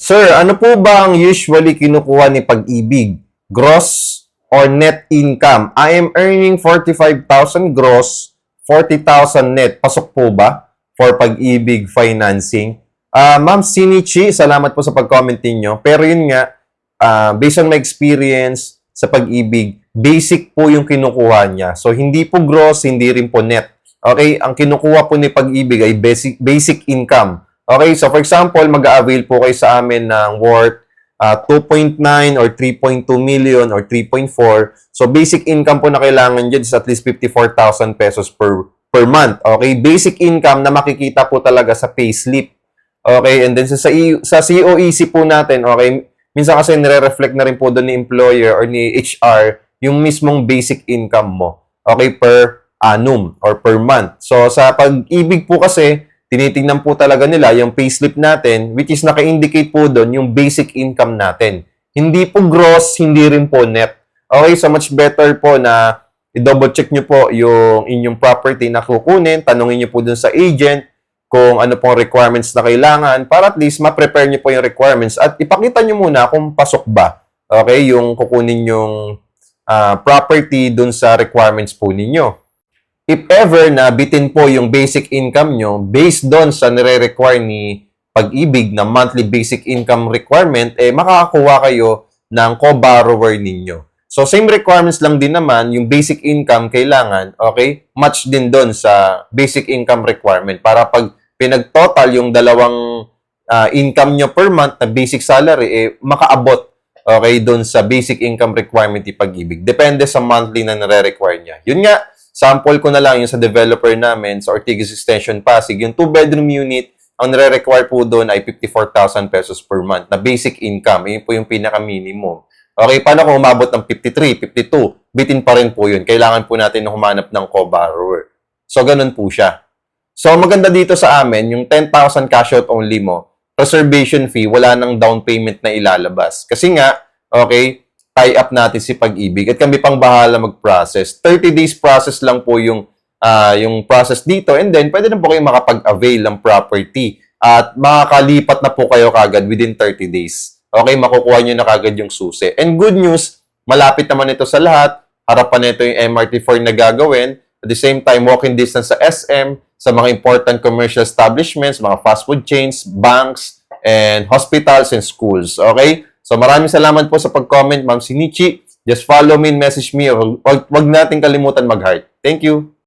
Sir, ano po ba ang usually kinukuha ni Pag-ibig? Gross or net income? I am earning 45,000 gross, 40,000 net. Pasok po ba for Pag-ibig financing? Ma'am Sinichi, salamat po sa pag-comment ninyo. Pero yun nga, based on my experience sa Pag-ibig, basic po yung kinukuha niya. So, hindi po gross, hindi rin po net. Okay? Ang kinukuha po ni Pag-ibig ay basic income. Okay, so for example, mag-a-avail po kayo sa amin ng worth 2.9 or 3.2 million or 3.4. So basic income po na kailangan dyan is at least 54,000 pesos per month. Okay, basic income na makikita po talaga sa payslip. Okay, and then sa COEC po natin, okay, minsan kasi nire-reflect na rin po doon ni employer or ni HR yung mismong basic income mo. Okay, per annum or per month. So sa Pag-ibig po kasi, tinitingnan po talaga nila yung payslip natin, which is naka-indicate po doon yung basic income natin. Hindi po gross, hindi rin po net. Okay, so much better po na i-double check nyo po yung inyong property na kukunin, tanungin nyo po doon sa agent kung ano pong requirements na kailangan para at least ma-prepare nyo po yung requirements at ipakita nyo muna kung pasok ba, okay, yung kukunin yung property doon sa requirements po ninyo. If ever na bitin po yung basic income nyo based doon sa nire-require ni Pag-ibig na monthly basic income requirement, makakakuha kayo ng co-borrower ninyo. So, same requirements lang din naman, yung basic income kailangan, okay, match din doon sa basic income requirement para pag pinag-total yung dalawang income nyo per month na basic salary, makaabot, okay, doon sa basic income requirement ni Pag-ibig. Depende sa monthly na nire-require niya. Yun nga, sample ko na lang yung sa developer namin sa Ortigas Extension Pasig. Yung 2-bedroom unit, ang nire-require po doon ay 54,000 pesos per month na basic income. Yun po yung pinaka-minimum. Okay, paano kung umabot ng 53, 52? Bitin pa rin po yun. Kailangan po natin humanap ng co-borrower. So, ganun po siya. So, maganda dito sa amin, yung 10,000 cash out only mo, reservation fee, wala nang down payment na ilalabas. Kasi nga, okay, tie up natin si Pag-ibig at kami pang bahala mag-process. 30 days process lang po yung process dito and then pwede na po kayo makapag-avail ng property at makakalipat na po kayo kagad within 30 days. Okay, makukuha nyo na kagad yung susi. And good news, malapit naman ito sa lahat. Harapan nito yung MRT4 na gagawin. At the same time, walking distance sa SM, sa mga important commercial establishments, mga fast food chains, banks, and hospitals and schools. Okay? So maraming salamat po sa pag-comment, Ma'am Sinichi. Just follow me and message me. Wag natin kalimutan mag-heart. Thank you.